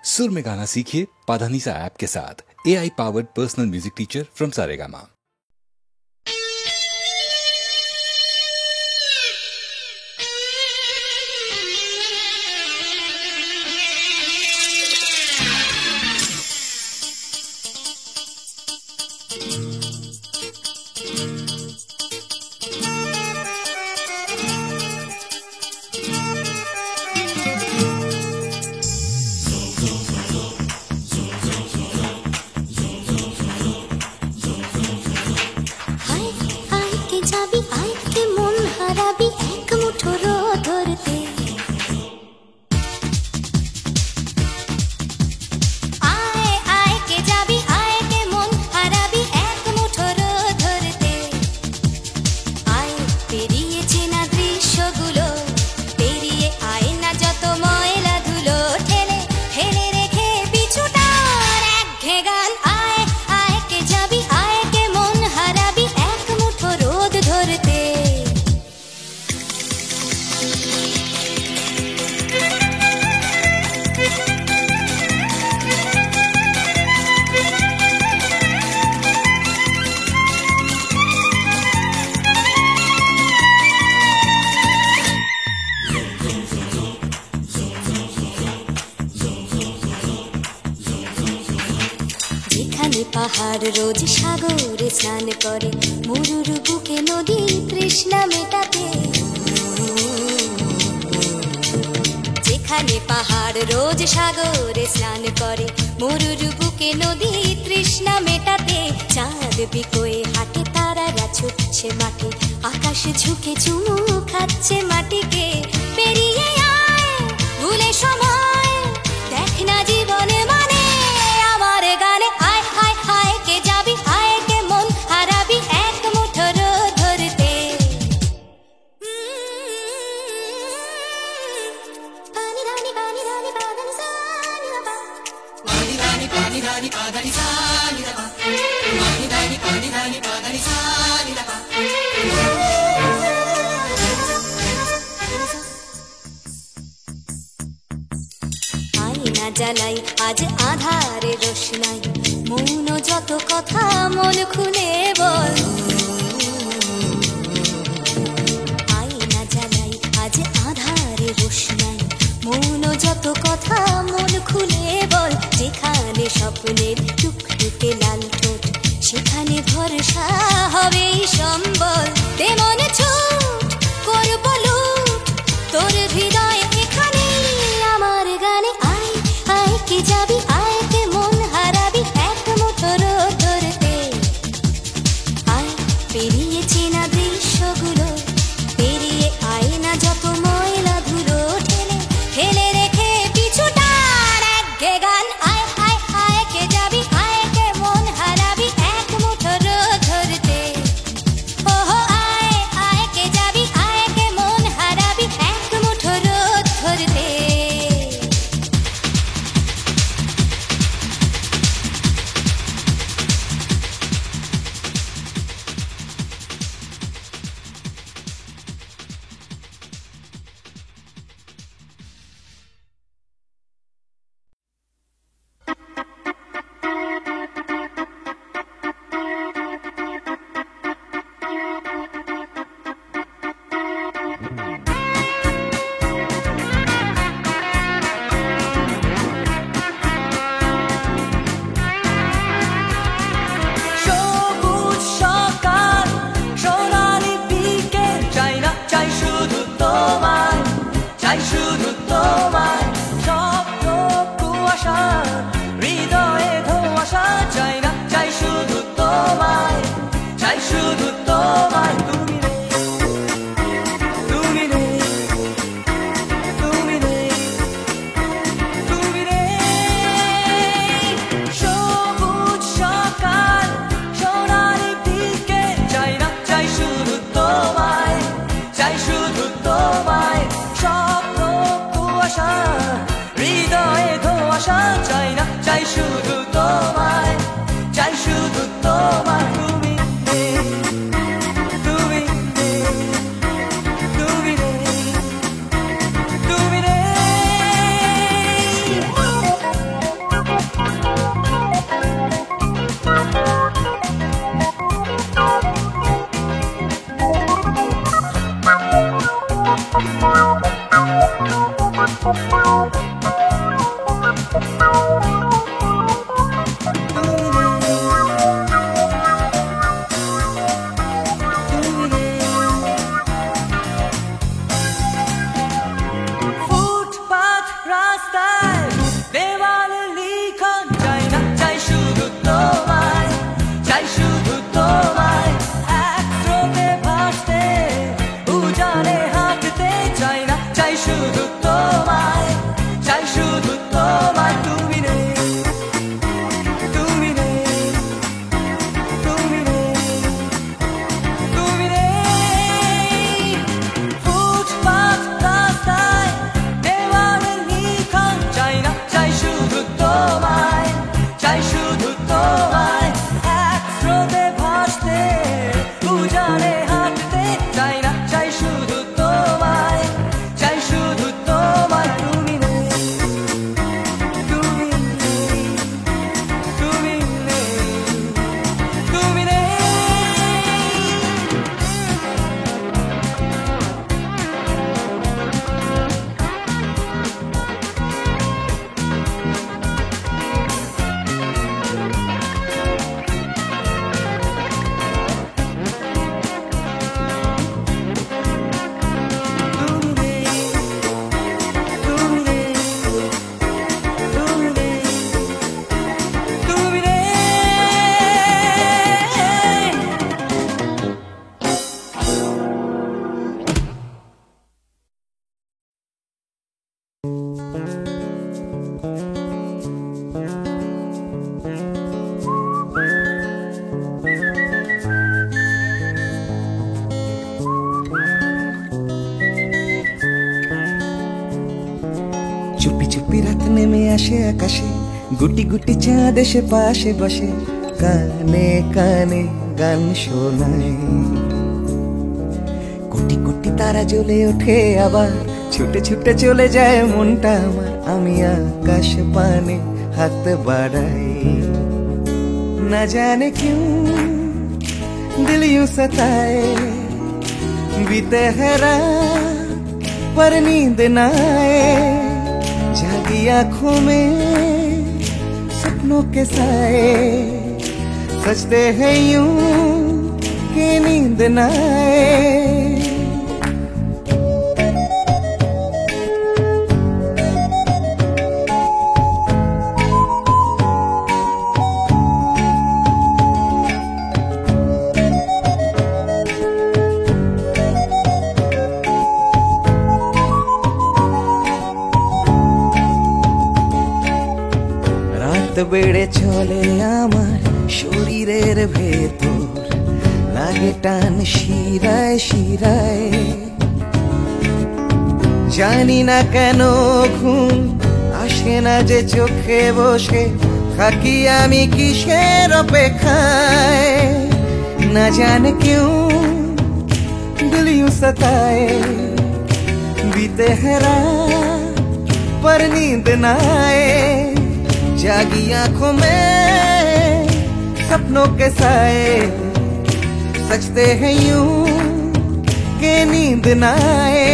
सुर में गाना सीखिए पाधानीसा ऐप के साथ। AI powered personal music teacher from Saregama. পাহাড় রোজ সাগরে স্নান করে, মরুর বুকে নদী তৃষ্ণা মেটাতে। যেখানে পাহাড় রোজ সাগরে স্নান করে, মরুর বুকে নদী তৃষ্ণা মেটাতে। চাঁদ বিকোয়ে হাটে, তারারা ছুটছে মাঠে, আকাশ ঝুঁকে চুমু খাচ্ছে মাটিকে। পেরিয়ে আয় ভুলে সময়, দেখ না জীবনে মানে আমার গানে। আয় আয় আয় কে যাবি, আয় কে মন হারাবি এক মুঠো রোদ ধরতে। পানি রানি পানি রানি পানি সানি রাবা, পানি রানি পানি রানি পানি সানি রাবা, পানি রানি পানি রানি পানি সানি রাবা। আয়না জ্বালাই আজ আধারে রোশনাই, মৌন যত কথা মন খুলে বল। আয়না জ্বালাই আজ আধারে রোশনাই, মৌন যত কথা মন খুলে বল। যেখানে স্বপ্নের টুকটুকে লাল ঠোঁট, সেখানে ভরসা হবে সম্বল। তেমন ছুট করব লুট তোর হৃদয় এখানে আমার গানে। আয় আয় কে যাবি, আয় কে মন হারাবি এক মুঠো রোদ ধরতে। আয় পেরিয়ে চেনা দৃশ্যগুলো, পেরিয়ে আয় না যত ময়লা ধুলো। ঠেলে ঠেলে রেখে পিছুটার এক গে গান। আয় আয় আয় কে যাবি, আসে আকাশে, গুটি গুটি চাঁদ এসে পাশে বসে, কানে কানে গান শোনায়। কোটি কোটি তারা জ্বলে ওঠে আবার, ছুটে ছুটে চলে যায় মনটা আমার। আমি আকাশ পানে হাত বাড়াই, না জানে क्यों दिल यूं सताए। बीते है रात पर नींद न आए, जागी आंखों में सपनों के साए। सजते हैं यूं कि नींद न आए। বেড়ে চলে আমার শরীরের ভেতর, লাগে টান শিরায় শিরায়। জানি না কেন ঘুম আসে না যে চোখে বসে, থাকি আমি কিসের অপেক্ষায়। না জানে क्यों दिल यूं सताए। बीते है रात पर नींद न आए, जागी आंखों में सपनों के साए। सजते हैं यूं कि नींद न आए।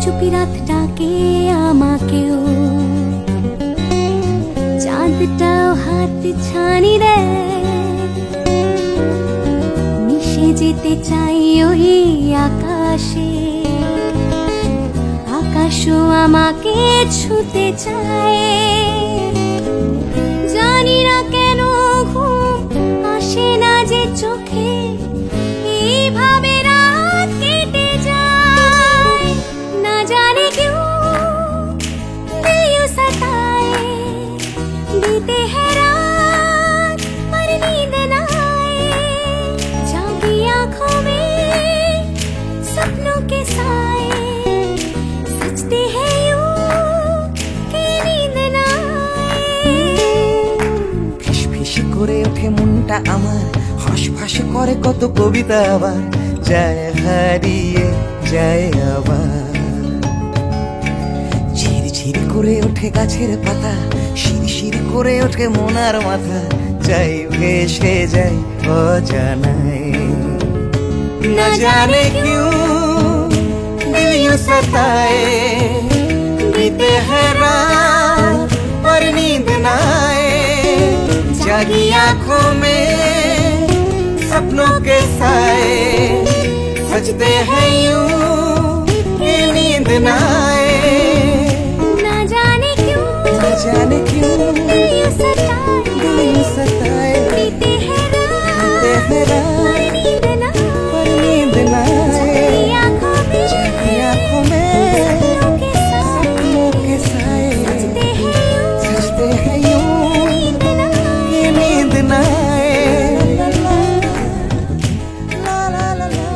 চুপি রাত ডাকে আমাকেও, চাঁদটাও হাত ছানি দেয়। মিশে যেতে চাই ওই আকাশে, আকাশও আমাকে ছুতে চায়। জানি না কেন ঘুম আসে না যে চোখে, এইভাবে রাত কেটে যায়। না জানে क्यों दिल यूं सताए। बीते है रात पर नींद न आए, जागी आंखों में सपनों के साए। सजते हैं यूं कि नींद न आए। ফিসফিস করে ওঠে মনটা আমার, হাসফাস করে কত কবিতা আবার, যায় হারিয়ে যায় আবার। ঝিরঝির করে ওঠে গাছের পাতা, শিরশির করে ওঠে মনার মাথা, যাই ভেসে যাই অজানায়। না জানে क्यों दिल यूं सताए। बीते है रात पर नींद न आए, जागी आंखों में सपनों के साए। सजते हैं यूं कि नींद न आए। ना जाने क्यों दिल यूं सताए। बीते है है रात पर नींद न आए, जागी आंखों में सपनों के साए। सजते हैं यूं कि नींद न आए। ला ला ला ला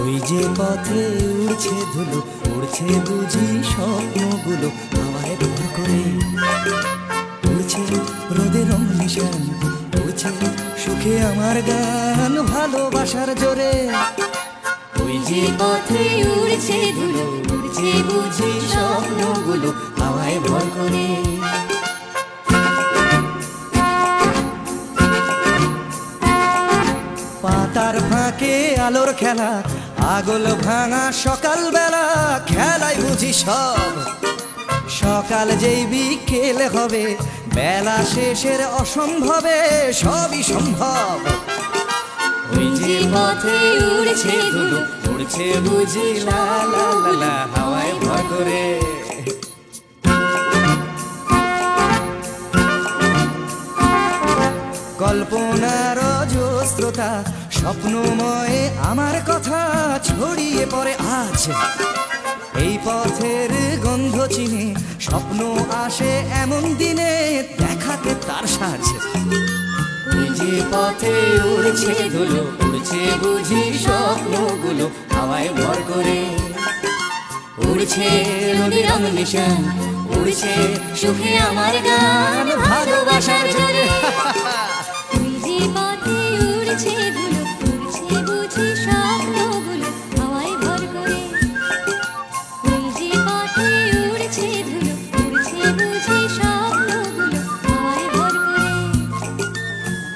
ওই যে পথে উড়ছে ধুলো, উড়ছে বুঝি স্বপ্নগুলো আমায় ভর করে। উড়ছে রোদের নিশান, উড়ছে সুখে আমার গান ভালোবাসার জোরে। ওই যে পথে উড়ছে ধুলো, উড়ছে বুঝি স্বপ্নগুলো আমায় ভর করে। পাতার ফাঁকে আলোর খেলা, আগল ভাঙা সকালবেলা খেলাই বুঝি সব, সকাল যেই বিকেলে হবে বেলা শেষের অসম্ভবে সবই সম্ভব। ওই যে পথে উড়ছে ধুলো, উড়ছে বুঝি লা লা লা লা হাওয়ায় ভর করে। কল্পনার অজস্রতা স্বপ্নময় আমার কথা ছড়িয়ে পড়ে আজ। এই পথের গন্ধ চিনে স্বপ্ন আসে এমন দিনে দেখাতে তার সাজ। ওই যে পথে উড়ছে ধুলো, উড়ছে বুঝি স্বপ্নগুলো হাওয়ায় ভর করে। উড়ছে নদীর রং নিশান, উড়ছে সুখে আমার গান ভালোবাসার জোরে। ওই যে পথে উড়ছে ধুলো, উড়ছে বুঝি স্বপ্নগুলো হাওয়ায় ভর করে। ওই যে পথে উড়ছে ধুলো, উড়ছে বুঝি স্বপ্নগুলো হাওয়ায় ভর করে।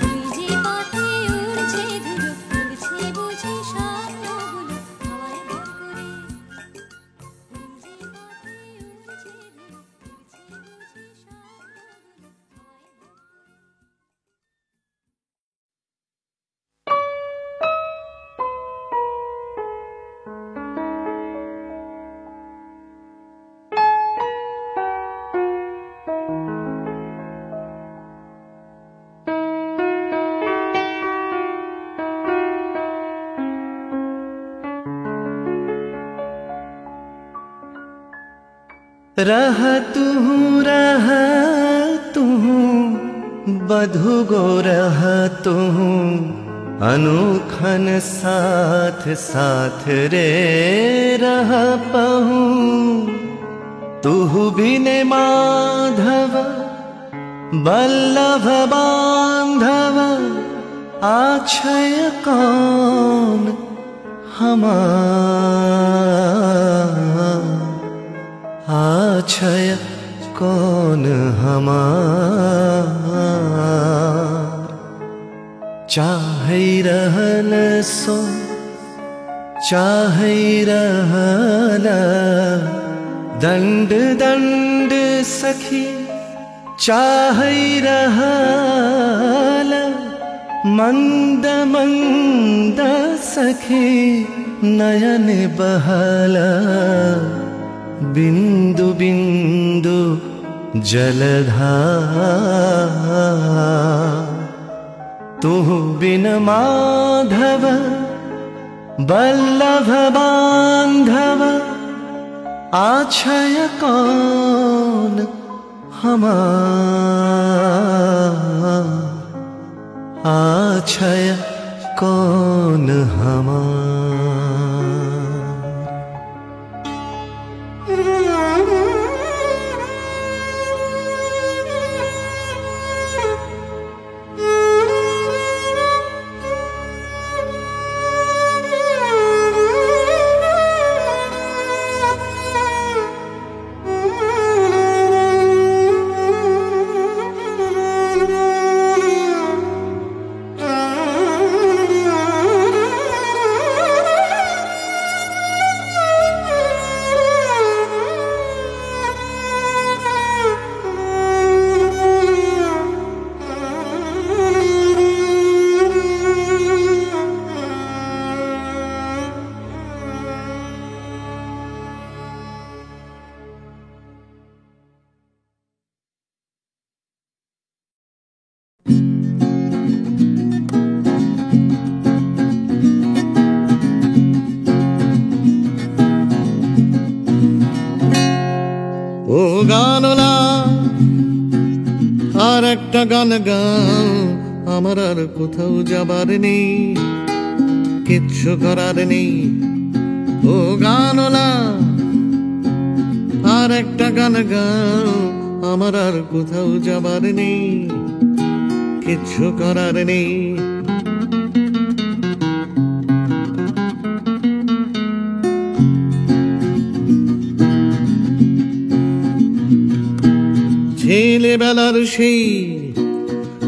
ওই যে পথে উড়ছে ধুলো, উড়ছে বুঝি স্বপ্নগুলো হাওয়ায় ভর করে। ওই যে পথে উড়ছে ধুলো, উড়ছে বুঝি স্বপ্নগুলো रहा तू बधु गो रहा तू अनुखन साथ साथ रे रहा पहू। तू बिने माधव बल्लभ बांधव आछय कौन हमार। आछय कौन हमार। चाहे रहल सो चाहे रहल दंड दंड सखी। चाहे रहल मंद मंद सखी नयन बहला। बिंदु बिंदु जलधार। तू बिन माधव बल्लभ बांधव आछय कौन हमार। आछय कौन हमार। ও গানলা আর একটা গান গান, আমার আর কোথাও যাবার নেই, কিচ্ছু করার নেই। ও গানলা আর একটা গান গান, আমার আর কোথাও যাবার নেই, কিচ্ছু করার নেই।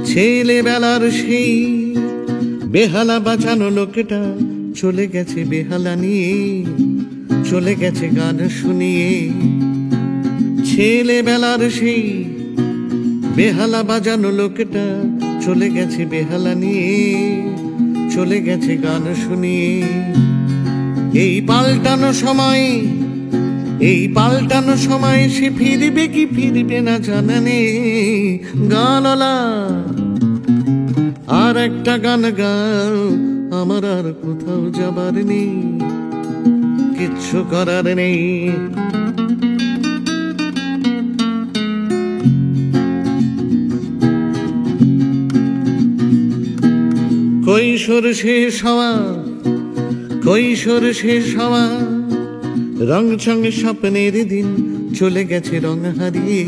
ছেলেবেলার সেই বেহালা বাঁচানো লোকটা চলে গেছে বেহালা নিয়ে, চলে গেছে গান শুনিয়ে। ছেলেবেলার সেই বেহালা বাজানো লোকটা চলে গেছে বেহালা নিয়ে, চলে গেছে গান শুনিয়ে। এই পাল্টানো সময়, এই পাল্টানো সময় সে ফিরবে কি ফিরবে না জানা নেই। গানলা আর একটা গান গাও, আমার আর কোথাও যাবার নেই, কিচ্ছু করার নেই। কৈশোর শেষ হওয়া, কৈশোর শেষ হওয়া, রং চং স্বপ্নের দিন চলে গেছে রং হারিয়ে,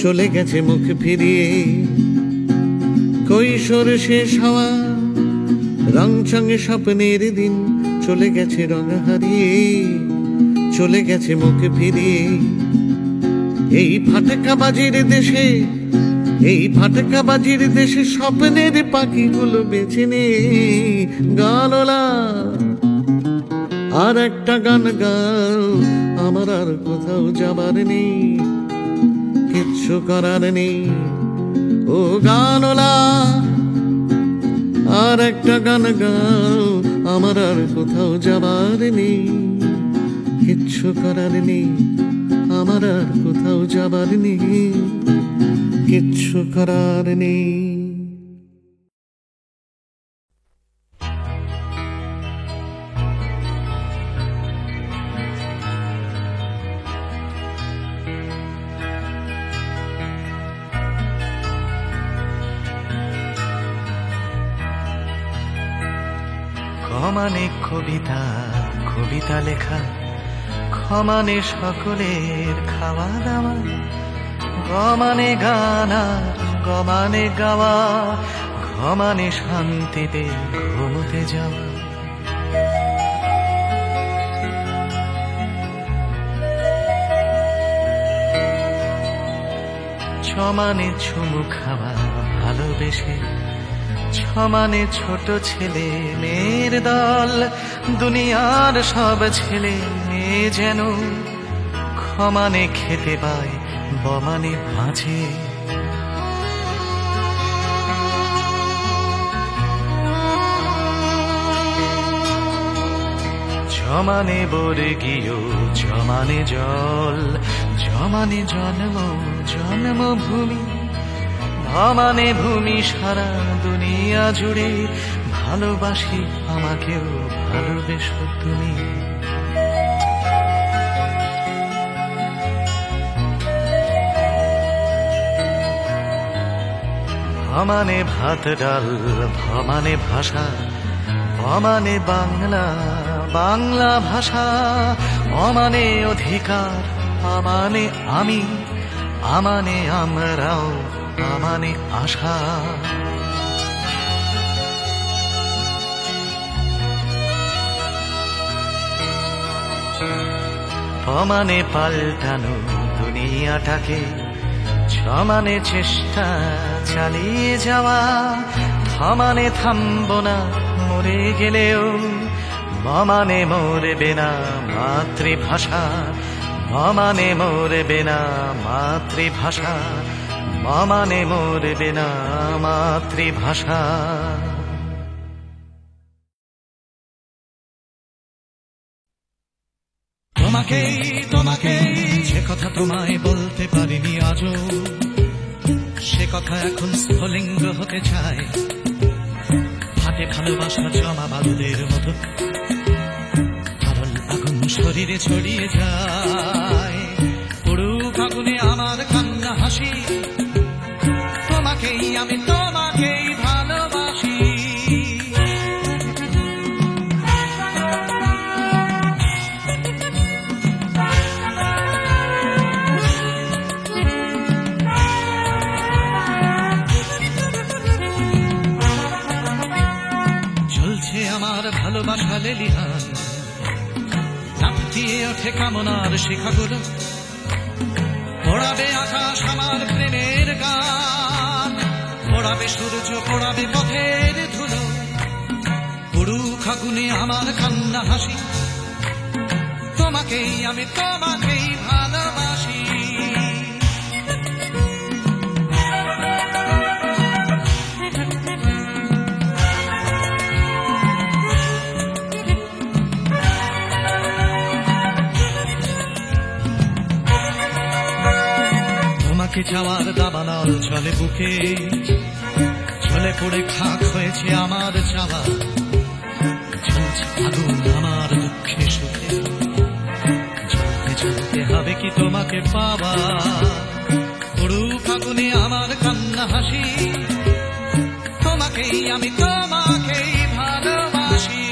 চলে গেছে মুখ ফিরিয়ে। কৈশোর শেষ হওয়া, রং চং স্বপ্নের দিন চলে গেছে রং হারিয়ে, চলে গেছে মুখ ফিরিয়ে। এই ফাটকাবাজির দেশে, এই ফাটকাবাজির দেশে স্বপ্নের পাখিগুলো বেছে নে। গানলা আর একটা গান গাও, আমার আর কোথাও যাবার নেই, কিচ্ছু করার নেই। ও গানলা আর একটা গান গাও, আমার আর কোথাও যাবার নেই, কিচ্ছু করার নেই, আমার আর কোথাও যাবার নেই, কিচ্ছু করার নেই। ক্ষমানে কবিতা, কবিতা লেখা, ক্ষমানে সকলের খাওয়া দাওয়া, গমানে গানা, গমানে গাওয়া, ঘমানে শান্তিতে ঘুমোতে যাওয়া। ছমানে চুমু খাওয়া ভালোবেসে, ছমানে ছোট ছেলে মেয়ের দল, দুনিয়ার সব ছেলে মেয়ে যেন ক্ষমানে খেতে পায় বমানে মাঝে। জমানে বর্গীয়, জমানে জল, জমানে জন্ম জন্মভূমি, ভমানে ভূমি সারা দুনিয়া জুড়ে, ভালোবাসি আমাকেও ভালোবেসো তুমি। ভমানে ভাত ডাল, ভমানে ভাষা, ভমানে বাংলা বাংলা ভাষা, অমানে অধিকার, আমানে আমি, আমানে আমরাও, আমানে আশা। ভমানে পাল্টানো দুনিয়াটাকে, সমানে চেষ্টা চালিয়ে যাওয়া, থামানে থামবো না মরে গেলেও, মমানে মরবে না মাতৃভাষা, মমানে মরবে না মাতৃভাষা, মমানে মরবে না মাতৃভাষা। তোমাকেই তোমাকেই যে কথা তোমায় বলতে পারিনি আজও, সে কথা এখন স্ফুলিঙ্গ হতে চায়। হাতে ভালোবাসা জমা বালুদের মতো, তরল আগুন শরীরে ছড়িয়ে যায়। পুরুক আগুনে আমার কান্না হাসি, তোমাকেই আমি তোমাকেই ভালোবাসি। আমার ভালোবাসা লেলিহান, লাফ দিয়ে ওঠে কামনার শিখাগুলো, পোড়াবে আকাশ আমার প্রেমের গান, পোড়াবে সূর্য, পোড়াবে পথের ধুলো। পুরুষ আগুনে আমার কান্না হাসি, তোমাকেই আমি তোমাকেই ভালোবাসি। তোমাকে যাওয়ার দাবানল চলে বুকে, চলে পড়ে খাক হয়েছে আমার চাওয়া, ঝলছে আগুন আমার দুঃখে সুখে, জ্বলতে জ্বলতে হবে কি তোমাকে পাওয়া। পুরুষ আগুনে আমার কান্না হাসি, তোমাকেই আমি তোমাকেই ভালোবাসি।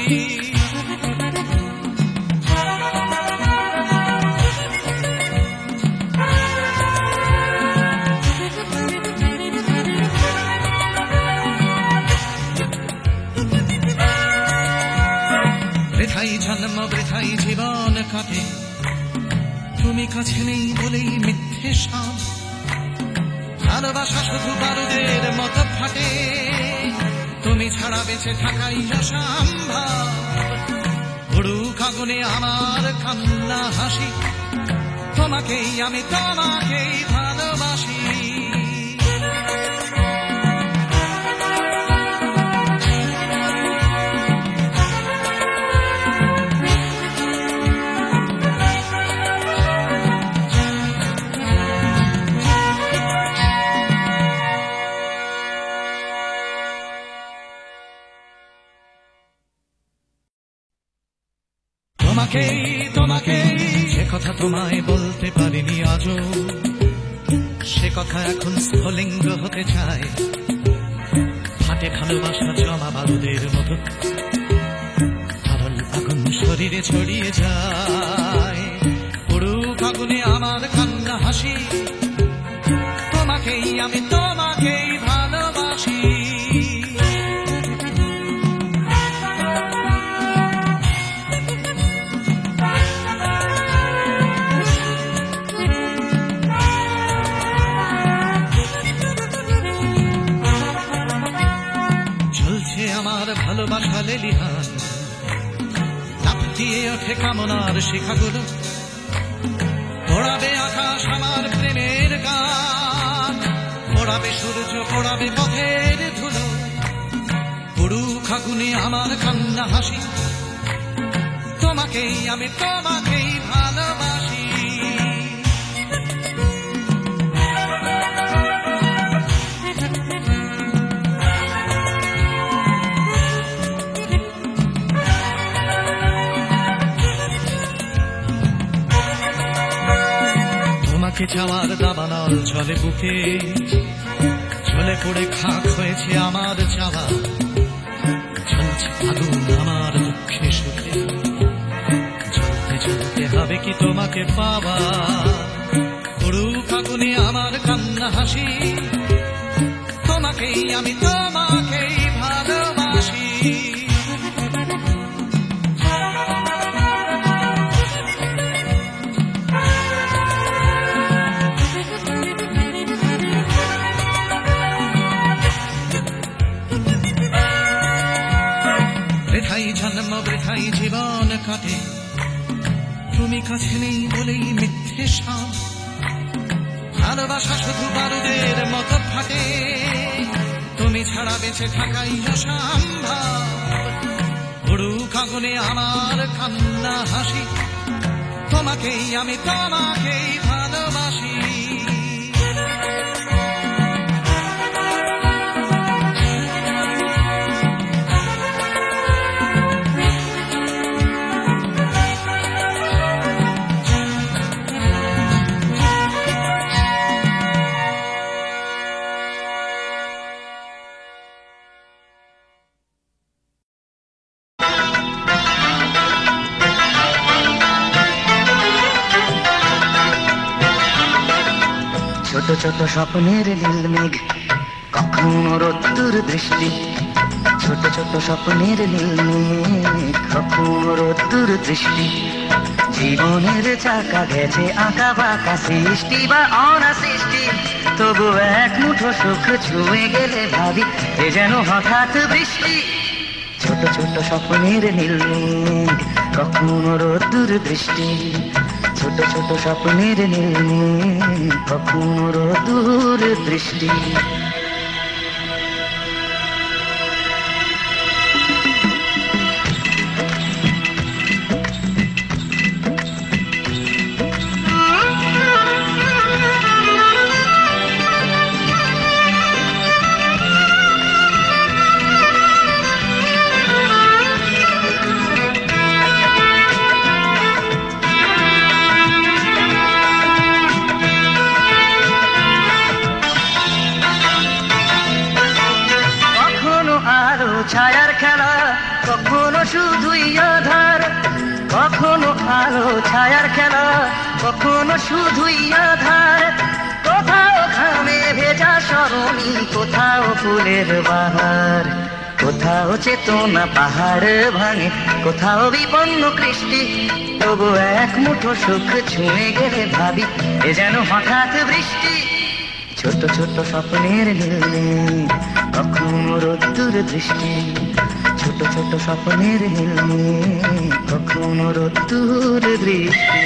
বৃথাই জন্ম বৃথাই জীবন কাটে, তুমি কাছে নেই বলেই মিথ্যে সাপ। ভালোবাসা শুধু বারুদের মতো ফাটে, তুমি ছাড়া বেঁচে থাকাই অসম্ভব। পুরুষ আগুনে আমার কান্না হাসি, তোমাকেই আমি তোমাকেই ভালোবাসি। তোমাকেই তোমাকেই যে কথা তোমায় বলতে পারিনি আজও, সে কথা এখন স্ফুলিঙ্গ হতে চায়। হাতে ভালোবাসা জমা বারুদের মতো, তরল আগুন শরীরে ছড়িয়ে যায়। পুরুষ আগুনে আমার কান্না হাসি, তোমাকেই আমি তোমাকেই ভালোবাসি। আমার ভালোবাসা লেলিহান, লাফ দিয়ে ওঠে কামনার শিখাগুলো, পোড়াবে আকাশ আমার প্রেমের গান, পোড়াবে সূর্য পোড়াবে পথের ধুলো। পুরুষ আগুনে আমার কান্না হাসি, তোমাকেই আমি তোমাকেই ভালোবাসি। তোমাকে যাওয়ার দাবানল চলে বুকে, চলে পড়ে খাক হয়েছে আমার চাওয়া, ঝলছে আগুন আমার দুঃখে সুখে, জ্বলতে জ্বলতে হবে কি তোমাকে পাওয়া। পুরুষ আগুনে আমার কান্না হাসি, তোমাকেই আমি তোমাকেই ভালোবাসি। বৃথাই জন্ম বৃথাই জীবন কাটে, তুমি কাছে নেই বলেই মিথ্যে সাপ। ভালোবাসা শুধু বারুদের মতো ফাটে, তুমি ছাড়া বেঁচে থাকাই অসম্ভব। পুরুষ আগুনে আমার কান্না হাসি, তোমাকেই আমি তোমাকেই ভালোবাসি। ছোট ছোট স্বপ্নের নীল মেঘ, কখনো রোদ্দুর দৃষ্টি। ছোট ছোট স্বপ্নের নীল মেঘ, কখনো রোদ্দুর দৃষ্টি। জীবনের চাকা গেছে আঁকা বাঁকা, সৃষ্টি বা অনাসৃষ্টি। তবু এক মুঠো সুখ ছুঁয়ে গেলে ভাবি এ যেন হঠাৎ বৃষ্টি। ছোট ছোট স্বপ্নের নীলমেঘ কখনো রোদ্দুর বৃষ্টি ছোট ছোট স্বপ্নের নীলমেঘ কখনো রোদ্দুর বৃষ্টি ছায়ার খেলা কখনো শুধুই আধার কখনো আলো ছায়ার খেলা কখনো শুধুই আধার কোথাও ঘামে ভেজা সরণি কোথাও ফুলের বাহার কোথাও চেতনা পাহাড় ভাঙে কোথাও বিপন্ন কৃষ্টি তবু এক মুঠো সুখ ছুঁয়ে গেলে ভাবি এ যেন হঠাৎ বৃষ্টি ছোট ছোট স্বপ্নের নীলমেঘ কখনো রোদ্দুর দৃষ্টি ছোট ছোট স্বপ্নের নীলমেঘ কখনো রোদ্দুর দৃষ্টি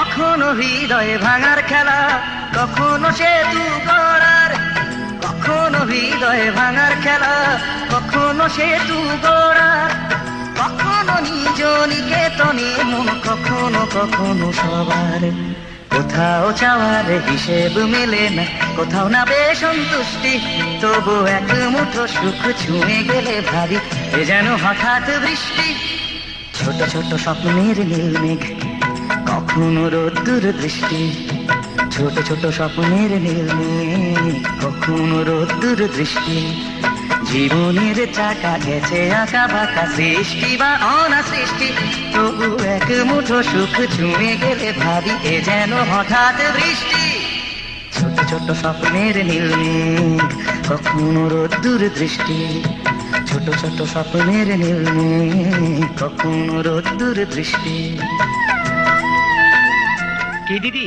কখনো হৃদয়ে ভাঙার খেলা কখনো সেতু গড়ার কখনো হৃদয়ে ভাঙার খেলা কখনো সেতু গড়ার কখনো নিজ নিকেতনে মন কখনো কখনো সবার কোথাও চাওয়ার হিসেব মেলে না কোথাও না বেসন্তুষ্টি তবু এক মুঠো সুখ ছুঁয়ে গেলে ভাবি এ যেন হঠাৎ বৃষ্টি ছোট ছোট স্বপ্নের নীলমেঘ কখনো রোদ্দুর দৃষ্টি ছোট ছোট স্বপ্নের নীলমেঘ কখনো রোদ্দুর দৃষ্টি জীবনের চাকা গেছে আঁকা বাঁকা সৃষ্টি বা অনা সৃষ্টি তবু এক মুঠো সুখ ছুঁয়ে গেলে ভাবি এ যেন হঠাৎ বৃষ্টি ছোট ছোট স্বপ্নের নীলমেঘ কখনো রোদ্দুর দৃষ্টি ছোট ছোট স্বপ্নের নীলমেঘ কখনো রোদ্দুর দৃষ্টি কি দিদি